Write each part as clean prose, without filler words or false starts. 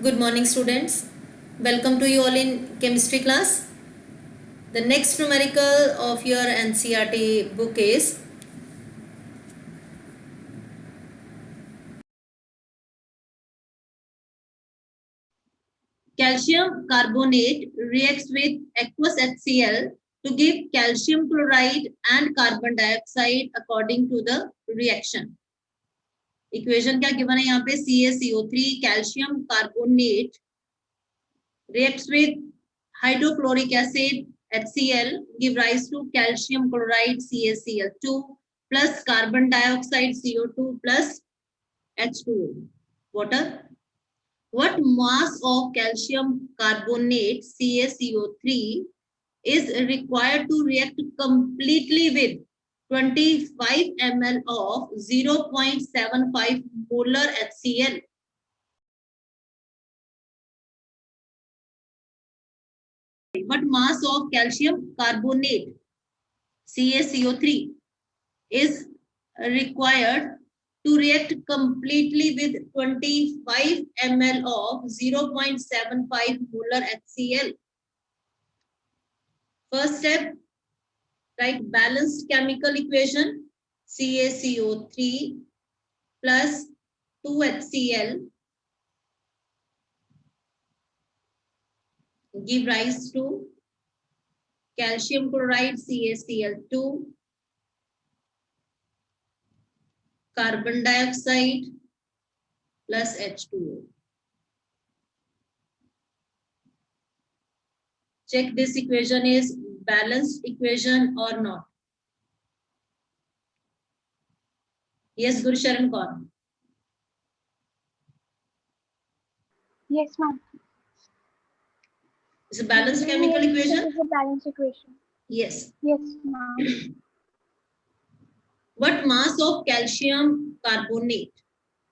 Good morning, students. Welcome to you all in chemistry class. The next numerical of your NCERT book is calcium carbonate reacts with aqueous HCl to give calcium chloride and carbon dioxide according to the reaction. Equation क्या given है यहाँ पे CaCO3 calcium carbonate reacts with hydrochloric acid HCl give rise to calcium chloride CaCl2 plus carbon dioxide CO2 plus H2O water. What mass of calcium carbonate CaCO3 is required to react completely with 25 ml of 0.75 molar HCl? What mass of calcium carbonate CaCO3 is required to react completely with 25 ml of 0.75 molar HCl? First step, write balanced chemical equation CaCO3 plus 2HCl give rise to calcium chloride CaCl2, carbon dioxide plus H2O. Check this equation is balanced equation or not. Yes, Gursharan Kaur. Yes, ma'am. It's a balanced chemical equation? It is a balanced equation. Yes. Yes, ma'am. What mass of calcium carbonate?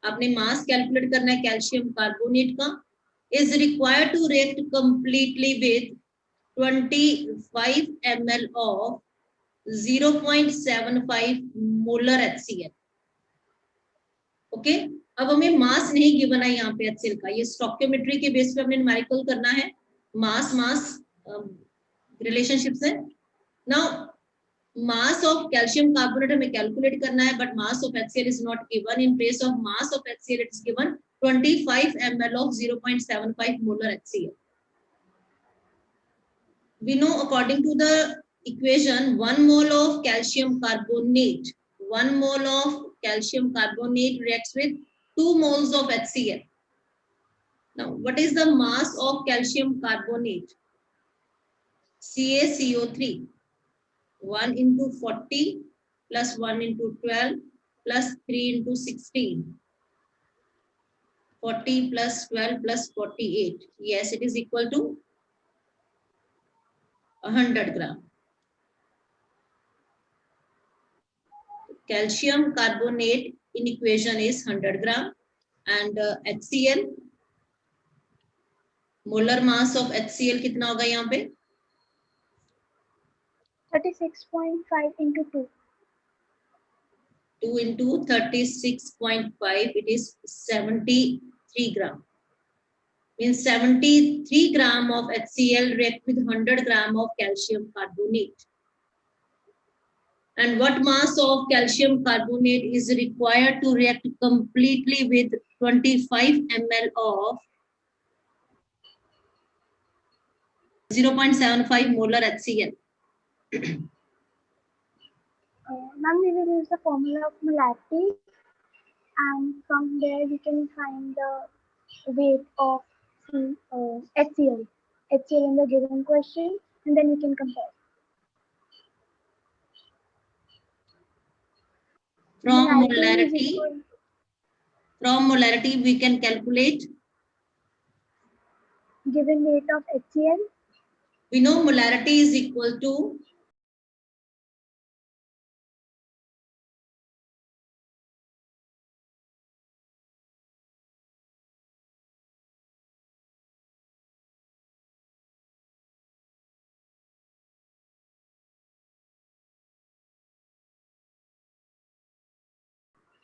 आपने mass calculate करना है calcium carbonate का is required to react completely with 25 ml of 0.75 molar HCl. Okay, अब हमें मास नहीं given है यहाँ पे HCl का, ये स्टोकियोमेट्री के बेस पे हमने न्यूमेरिकल करना है, मास रिलेशनशिप से. Now mass of calcium carbonate हमें कैलकुलेट करना है, but mass of HCl is not given. In place of mass of HCl, it is given 25 ml of 0.75 molar HCl. We know according to the equation, 1 mole of calcium carbonate, 1 mole of calcium carbonate reacts with 2 moles of HCl. Now, what is the mass of calcium carbonate? CaCO3. 1 into 40 plus 1 into 12 plus 3 into 16. 40 plus 12 plus 48. Yes, it is equal to 100 gram. Calcium carbonate in equation is 100 gram and HCl, molar mass of HCl कितना होगा यहाँ पे? 36.5 into 2. 2 into 36.5, it is 73 gram. Means 73 gram of HCl react with 100 gram of calcium carbonate. And what mass of calcium carbonate is required to react completely with 25 ml of 0.75 molar HCl? Ma'am, we will use the formula of molarity, and from there we can find the weight of HCl in the given question, and then we can compare. From molarity we can calculate given weight of HCl. We know molarity is equal to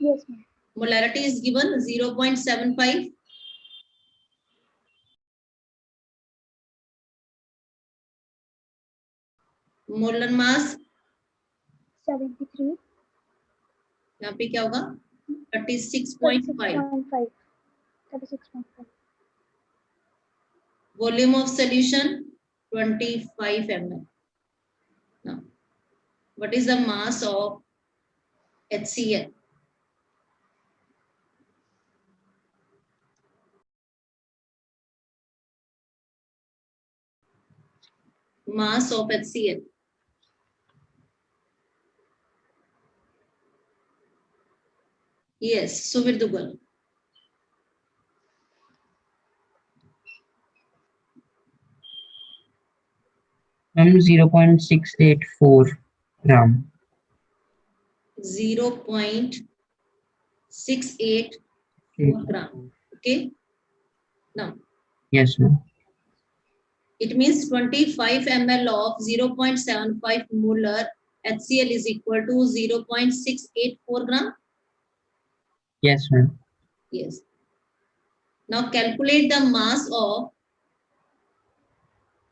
Yes, ma'am. Molarity is given 0.75 molar mass 73. यहाँ पे क्या होगा 36.5. 36.5. 36.5. Volume of solution 25 ml. Now, what is the mass of HCl? Mass of HCl. Yes, Suvir Dugal. Ma'am, 0.684 gram. 0.684 gram. Okay. Now, Yes, ma'am. it means 25 ml of 0.75 molar HCl is equal to 0.684 gram. Yes, ma'am. Yes. Now calculate the mass of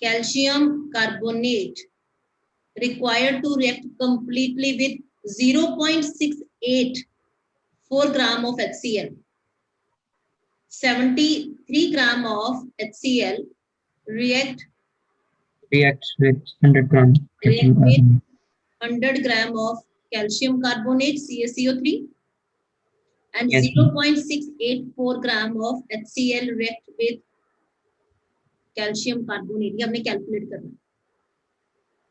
calcium carbonate required to react completely with 0.684 gram of HCl. 73 gram of HCl reacts with 100 gram. with 100 gram of calcium carbonate CaCO3 and Yes, 0.684 gram of HCl react with calcium carbonate. ये हमने calculate करना.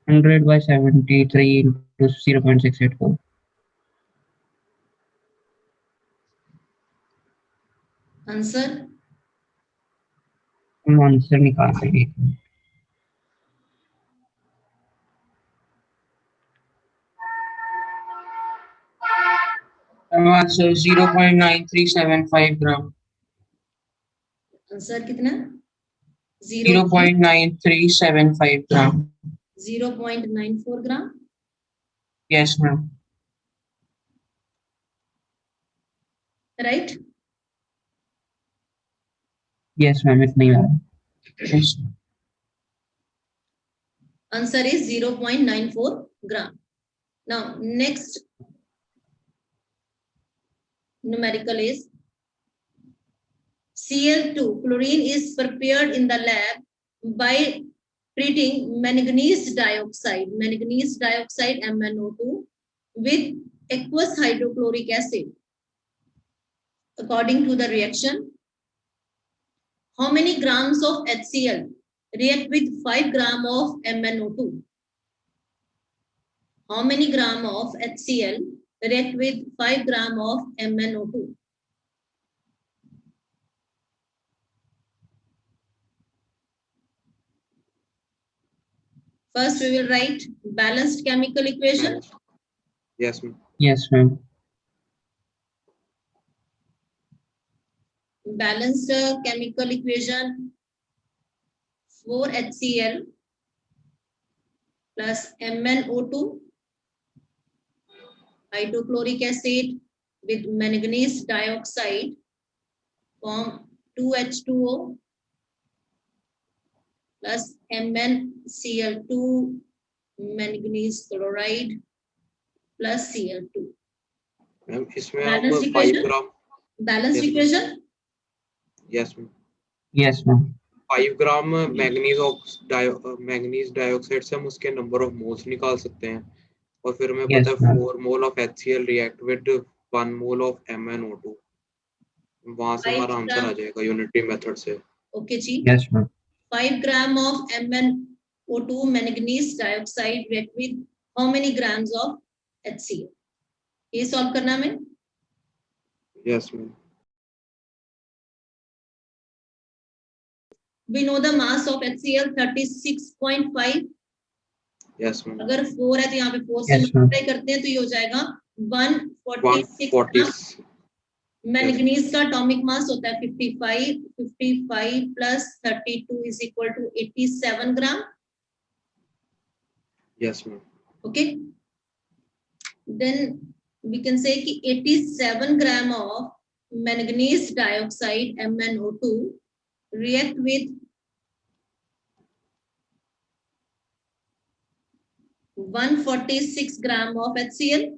100 by 73 into 0.684. Answer. हम answer निकाल देंगे. Answer 0.9375 gram. Answer कितना? 0.9375 gram. 0.94 gram. Yes, ma'am. Right? Yes, ma'am. इतना ही आया. Yes. Answer is 0.94 gram. Now next numerical is Cl2 chlorine is prepared in the lab by treating manganese dioxide MnO2 with aqueous hydrochloric acid. According to the reaction, how many grams of HCl react with 5 gram of MnO2? How many gram of HCl react with 5 gram of MnO2? First, we will write balanced chemical equation. Yes, ma'am. Yes, ma'am. Balanced chemical equation 4HCl plus MnO2 hydrochloric acid with manganese dioxide form 2H2O plus MnCl2 manganese chloride plus Cl2. Ma'am इसमें Balanced हम 5 equation? ग्राम. Balanced Yes, equation? Yes, ma'am. Yes, ma'am. 5 ग्राम manganese dioxide से हम उसके number of moles निकाल सकते हैं और फिर हमें Yes, पता है ma'am. 4 mole of HCl react with 1 mole of MnO2. वहां से हमारा आंसर आ जाएगा यूनिटरी मेथड से. Okay ji. Yes, ma'am. 5 gram of MnO2 manganese dioxide react with how many grams of HCl? ये सॉल्व करना है. Yes, ma'am. We know the mass of HCl 36.5. Yes, ma'am. अगर 4 है तो यहाँ पे 4 से Yes, ma'am. मल्टीप्लाई करते हैं तो ये हो जाएगा 146. 140. मैंगनीज का एटॉमिक मास होता है 55 plus 32 is equal to 87 gram. Yes, ma'am. Okay, then we can say कि 87 gram of manganese dioxide MnO2 react with 146 gram of HCl,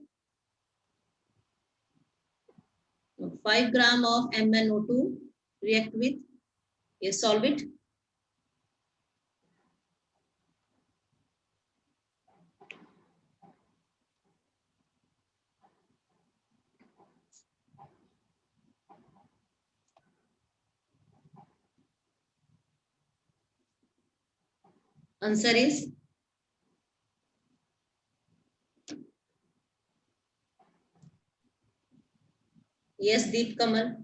5 gram of MnO2 react with a solvent. Answer is yes, Deep Kamal.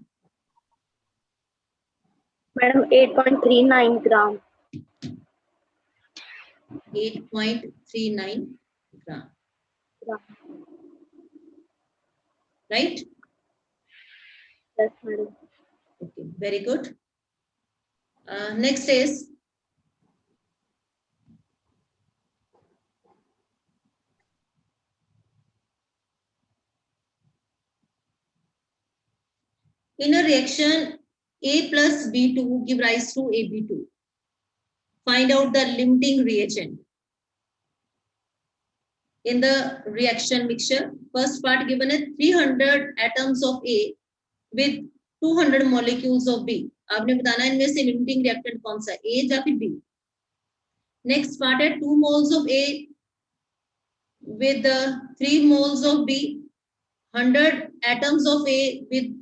Madam, 8.39 gram. 8.39 gram. Gram. Right? Yes, madam. Okay, very good. Next is in a reaction A plus B2 give rise to AB2. Find out the limiting reagent. In the reaction mixture, first part given is 300 atoms of A with 200 molecules of B. आपने बताना इनमें से limiting reactant कौन सा A या फिर B. Next part है 2 moles of A with 3 moles of B, 100 atoms of A with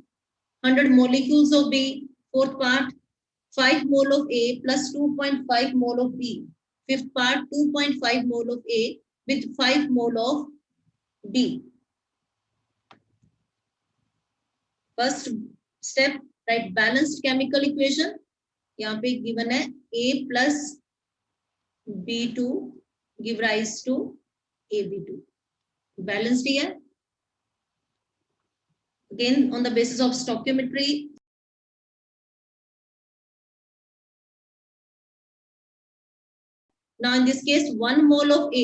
100 molecules of B. Fourth part 5 mole of A plus 2.5 mole of B. Fifth part 2.5 mole of A with 5 mole of B. First step, write balanced chemical equation. यहाँ पे given है A plus B2 give rise to AB2. Balanced here. Again, on the basis of stoichiometry, now in this case, 1 mole of A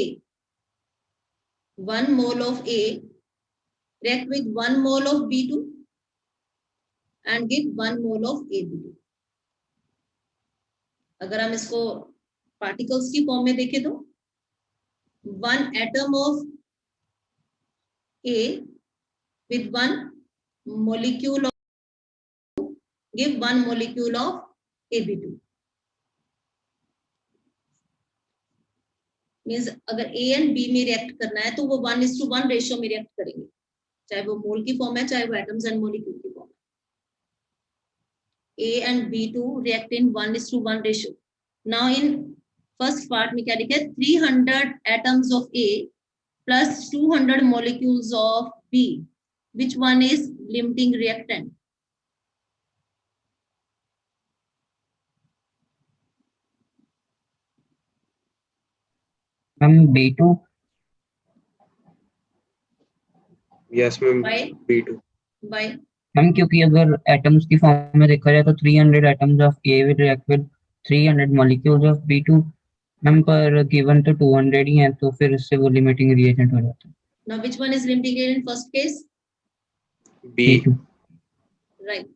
react with 1 mole of B2 and give 1 mole of AB2. अगर हम इसको particles की form में देखें तो 1 atom of A with 1 molecule of give 1 molecule of AB2. Means अगर A and B में react करना है तो वो 1:1 रेशियो में रिएक्ट करेंगे, चाहे वो मोल की फॉर्म है चाहे वो एटम्स एंड मॉलिक्यूल की फॉर्म है. A and B2 react in 1:1 ratio. Now in first part में क्या लिखा है 300 atoms of A plus 200 molecules of B. Which one is limiting reactant? Ma'am B2. Yes, ma'am. Why? B2. Why? Ma'am क्योंकि अगर atoms की form में देखा जाए तो 300 atoms of A will react with 300 molecules of B2. Ma'am पर given तो 200 ही है तो फिर इससे वो लिमिटिंग रिएजेंट हो जाता है. Now which one is limiting reagent in first case? B. B2. Right.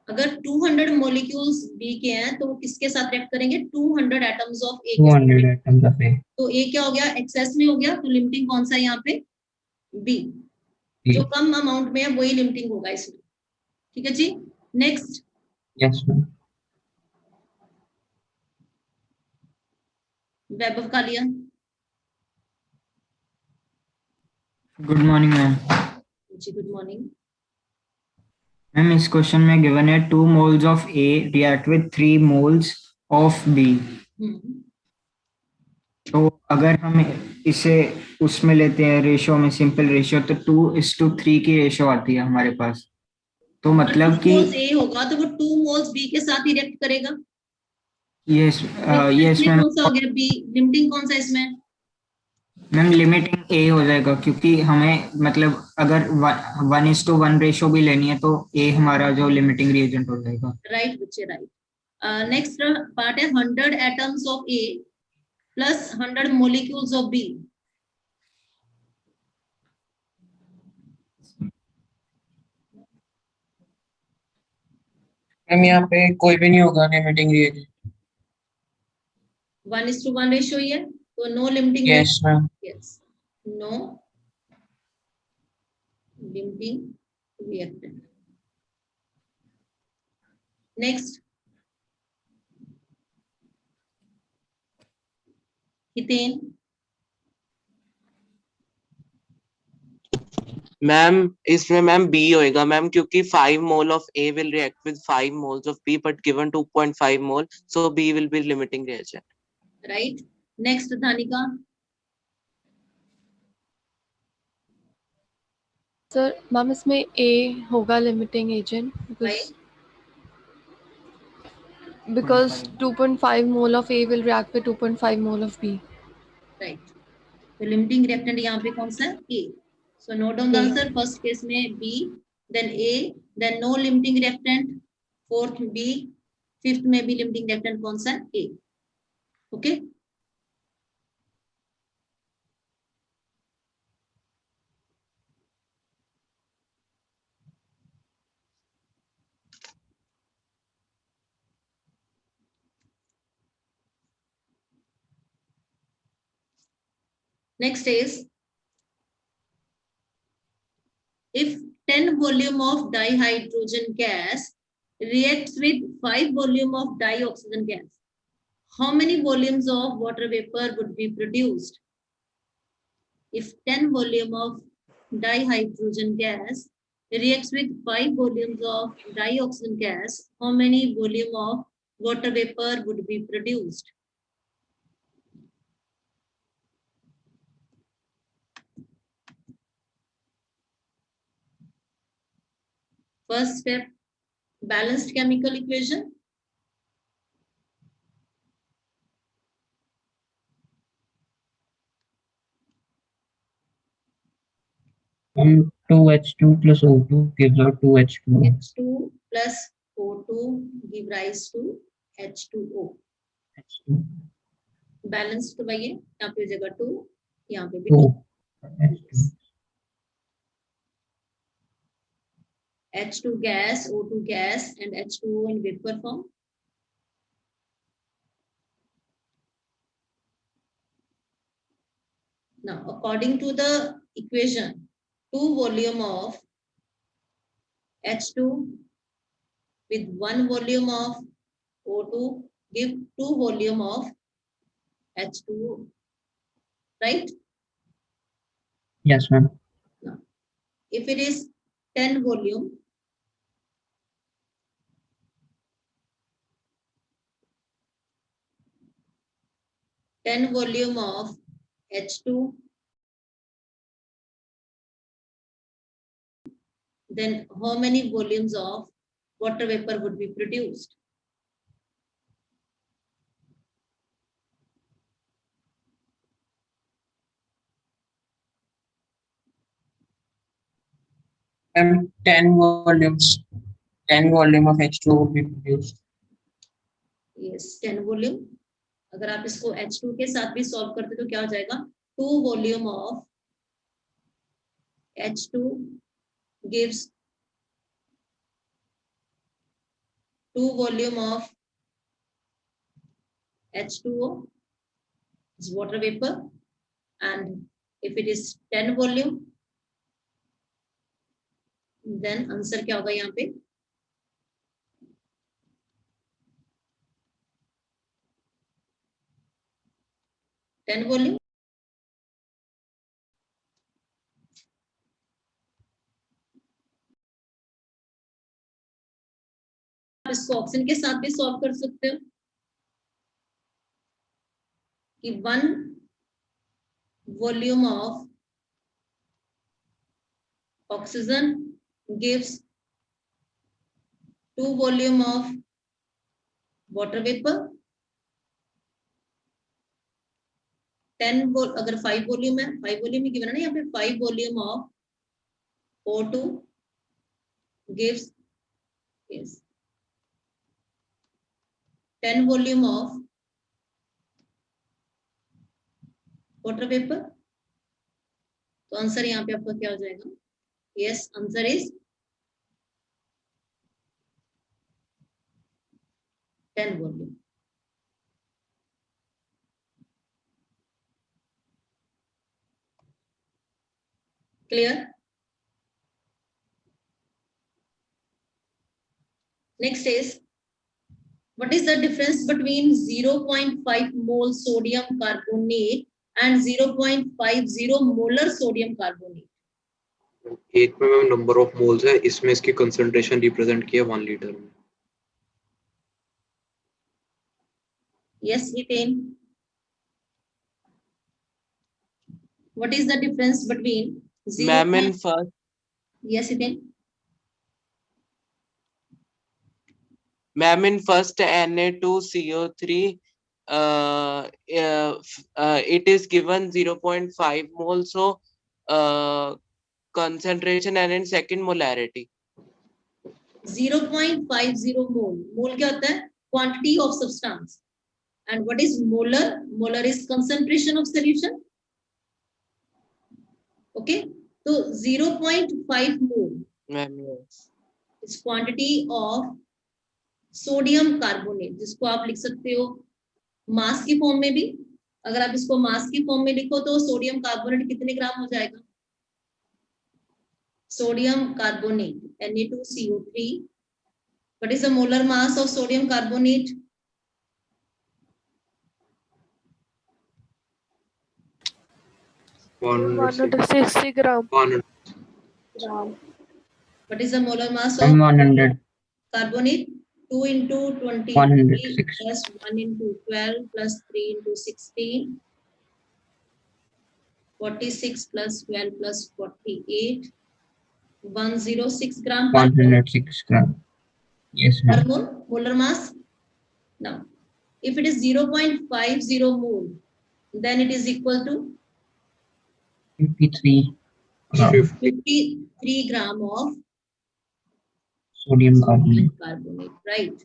अगर 200 molecules B के हैं तो वो किसके साथ रिएक्ट करेंगे 200 atoms of A के 200 साथ. Atoms of A. तो A क्या हो गया एक्सेस में हो गया, तो लिमिटिंग कौन सा है यहाँ पे B. जो कम अमाउंट में है वही लिमिटिंग होगा इसमें. ठीक है जी. Next. Yes ma'am. Vaibhav Kalia. Good morning ma'am. जी गुड मॉर्निंग. मैम इस क्वेश्चन में गिवन है 2 moles of A react with 3 moles of B. तो अगर हम इसे उसमें लेते हैं रेशियो में, सिंपल रेशियो, तो 2:3 की रेशियो आती है हमारे पास. तो मतलब कि A होगा तो वो 2 moles B के साथ ही रिएक्ट करेगा. Yes yes ma'am. कौन सा हो गया B? लिमिटिंग कौन सा इसमें? मैम लिमिटिंग A हो जाएगा क्योंकि हमें मतलब अगर 1:1 रेशियो भी लेनी है तो A हमारा जो लिमिटिंग रिएजेंट हो जाएगा. राइट बच्चे राइट. नेक्स्ट पार्ट है 100 atoms of A plus 100 molecules of B. Ma'am यहाँ पे कोई भी नहीं होगा लिमिटिंग रिएजेंट. 1:1 रेशियो ही है So no limiting. Yes, ma'am. Yes. No limiting reactant. Next. Ethane. Ma'am इसमें मैम बी होएगा मैम, क्योंकि 5 mole of A will react with 5 moles of B but given 2.5 mole, so B will be limiting reagent. Right. Next, Dhanika. Sir ma'am इसमें A होगा limiting agent because 2.5 mole of A will react with 2.5 mole of B. Right. तो limiting reactant यहाँ पे कौन सा है? A. So note down the A. answer. First case में B, then A, then no limiting reactant. Fourth B, fifth में भी limiting reactant कौन सा है? A. Okay. Next is, if 10 volume of dihydrogen gas reacts with 5 volume of dioxygen gas, how many volumes of water vapor would be produced? If 10 volume of dihydrogen gas reacts with 5 volumes of dioxygen gas, how many volume of water vapor would be produced? First step, balanced chemical equation. Um, 2H2 plus O2 gives out 2H2O. H2 plus O2 give rise to H2O. H2. Balanced करवाइए, यहाँ पे हो जाएगा 2, यहाँ पे भी 2. 2. H2. H2 gas, O2 gas, and H2O in vapor form. Now, according to the equation, 2 volume of H2 with 1 volume of O2 give 2 volume of H2O, right? Yes, ma'am. Now, if it is 10 volume, of H2, then how many volumes of water vapor would be produced? And 10 volumes. 10 volume of H2O will be produced. Yes, 10 volume. अगर आप इसको H2 के साथ भी solve करते तो क्या हो जाएगा? 2 volume of H2 gives 2 volume of H2O is water vapor, and if it is 10 volume, then answer क्या होगा यहाँ पे? 10 volume. आप इसको ऑप्शन के साथ भी सॉल्व कर सकते हो कि 1 volume of oxygen gives 2 volume of water vapor. 10 अगर 5 वॉल्यूम है, 5 वॉल्यूम ही गिवन है ना यहाँ पे, 5 volume of O2 gives yes 10 volume of water vapour. तो आंसर यहाँ पे आपका क्या हो जाएगा? Yes, answer is 10 volume. Clear? Next is, what is the difference between 0.5 mole sodium carbonate and 0.50 molar sodium carbonate? एक में मैम नंबर ऑफ मोल्स है, इसमें इसकी कंसंट्रेशन रिप्रेजेंट किया 1 लीटर में. Yes, Hiten. What is the difference between 0. Ma'am, in first, Yes, Hiten. ma'am, in first Na2CO3, it is given 0.5 mole, so concentration, and in second molarity. 0.50 mole. Mole क्या होता है? Quantity of substance. And what is molar? Molar is concentration of solution. Okay. So 0.5 mole Ma'am, yes. is quantity of sodium carbonate, जिसको आप लिख सकते हो मास की form में भी. अगर आप इसको मास की फॉर्म में लिखो तो सोडियम कार्बोनेट कितने ग्राम हो जाएगा? Sodium carbonate Na2CO3. What is the molar mass of sodium carbonate? One 160 gram. 100. What is the molar mass of 100. carbonate? 2 into 20 106. plus 1 into 12 plus 3 into 16. 46 plus 12 plus 48. 106 gram per 106 gram. Yes, per ma'am. mole, molar mass. Now, if it is 0.50 mole, then it is equal to 53 gram 53 gram of sodium carbonate. carbonate, right?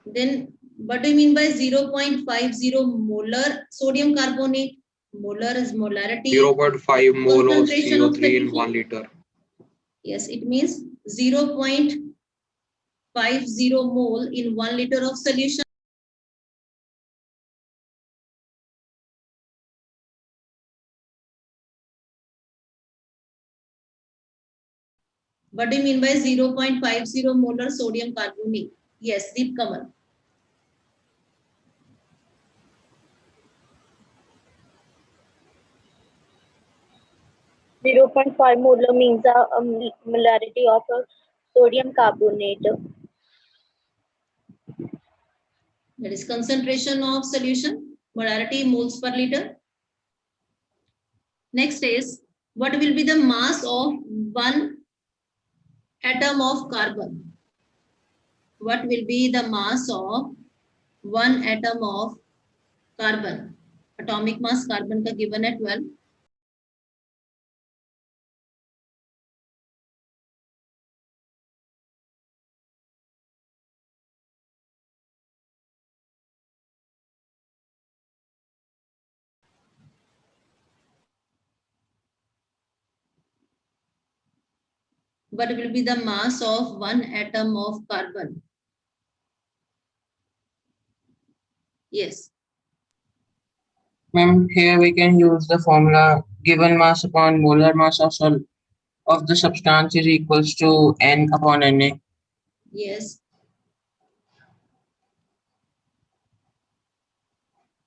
Then, what do you mean by 0.50 molar sodium carbonate? Molar is molarity. 0.5 mole of Concentration of CO3 in solution. 1 liter. Yes, it means 0.50 mole in 1 liter of solution. What do you mean by 0.50 molar sodium carbonate? Yes, Deep Kamal. Zero 0.5 molar means a molarity of a sodium carbonate. That is concentration of solution, molarity moles per liter. Next is, what will be the mass of one atom of carbon? What will be the mass of one atom of carbon? Atomic mass carbon का given है 12. What will be the mass of one atom of carbon? Yes. Ma'am, here we can use the formula given mass upon molar mass of the substance is equals to N upon Na. Yes.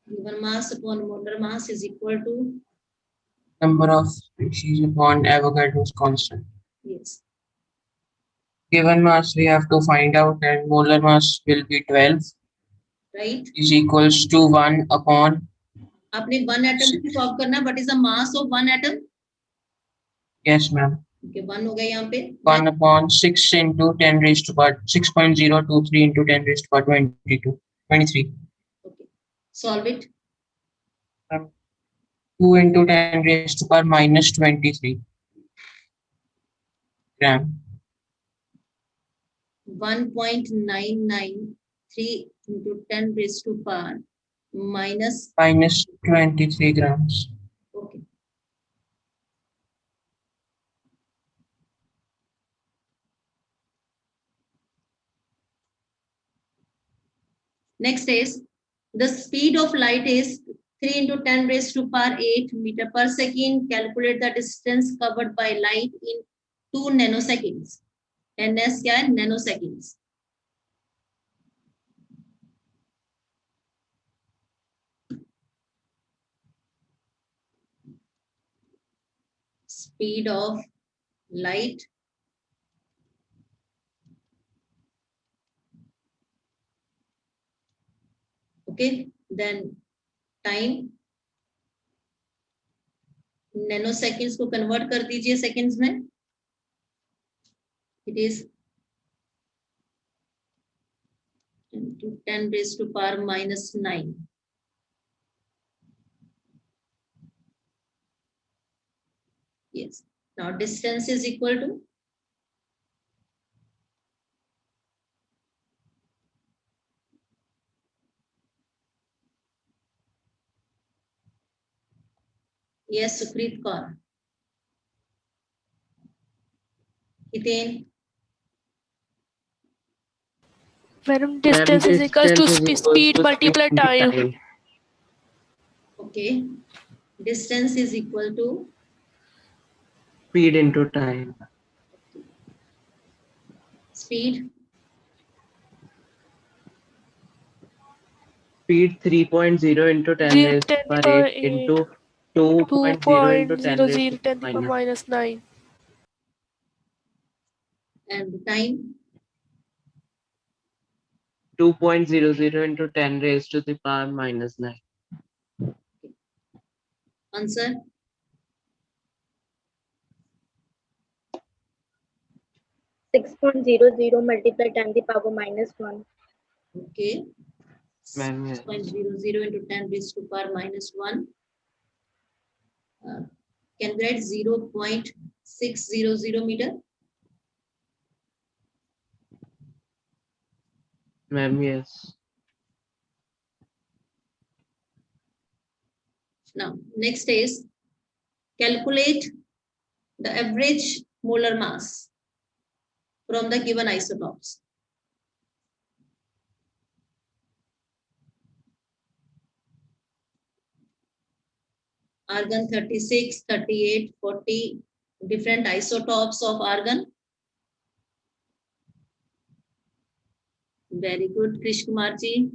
Given mass upon molar mass is equal to, Number of species upon Avogadro's constant. yes. Given mass we have to find out, and molar mass will be 12 Right. is equals to 1 upon. आपने one atom की solve करना. What is the mass of one atom? Yes, ma'am. Okay, 1 हो गया यहाँ पे. 1 upon 6 into 10 raised to power 6.023 into 10 raised to power 23. Okay. Solve it. 2 into 10 raised to power minus 23 gram. 1.993 into 10 raised to power minus. Minus 23 grams. Okay. Next is, the speed of light is 3 into 10 raised to power 8 meter per second. Calculate the distance covered by light in 2 nanoseconds. ns क्या है? Nanoseconds. Speed of light okay, then time nanoseconds को convert कर दीजिए seconds में. It is 10 to 10 raised to power minus 9. Yes. Now distance is equal to yes, Supreet Kaur. Hiten. Madam, distance is equal to speed multiply time. Okay. Distance is equal to Speed into time. speed. Speed 3.0 into 10 0 raised to 10 power power 8 into 8, 2.0 into 10 raised 2.00 to 10 to power minus. minus 9. And the time 2.00 into 10 raised to the power minus 9. answer. (6.00 multiply 10 to the power minus 1). Okay. Ma'am, yes. 6.00 into 10 raised to power minus 1. Can we write 0.600 meter? Ma'am, yes. Now, next is calculate the average molar mass from the given isotopes. Argon 36, 38, 40, different isotopes of argon. Very good, Krish Kumar ji.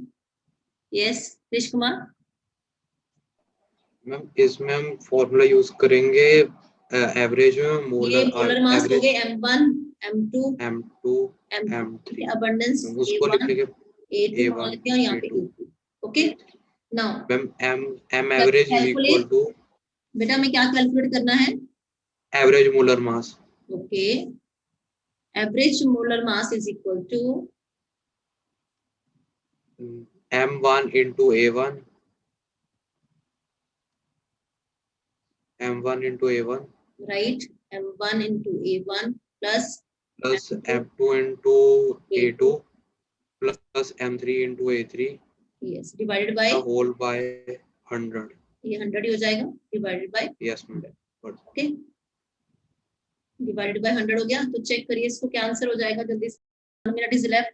Yes, Krish Kumar. Ma'am इसमें हम formula use करेंगे average में ये molar mass हो गए M1, M2, M2 M3 abundance उसको A1, लिखेंगे A2 A1 लिखते हैं यहाँ पे A2 A2. Okay. Now ma'am M average is equal to बेटा में क्या कैलकुलेट करना है? Average molar mass. Okay. Average molar mass is equal to M1 into A1 M1 into A1 right M1 into A1 plus plus M2 into A2 plus M3 into A3 yes divided by the whole by 100. ये 100 ही हो जाएगा divided by Yes ma'am. okay divided by 100 हो गया. तो check करिए इसको क्या answer हो जाएगा जल्दी से. 1 minute is left.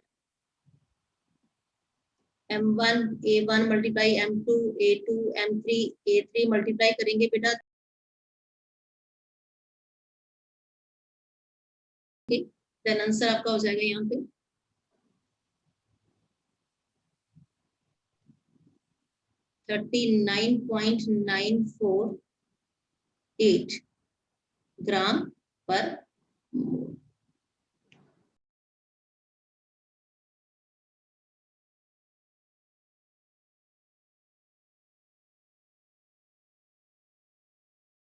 M1 A1 multiply M2 A2 M3 A3 multiply करेंगे बेटा. देन आंसर आपका हो जाएगा यहाँ पे 39.948 ग्राम पर मोल.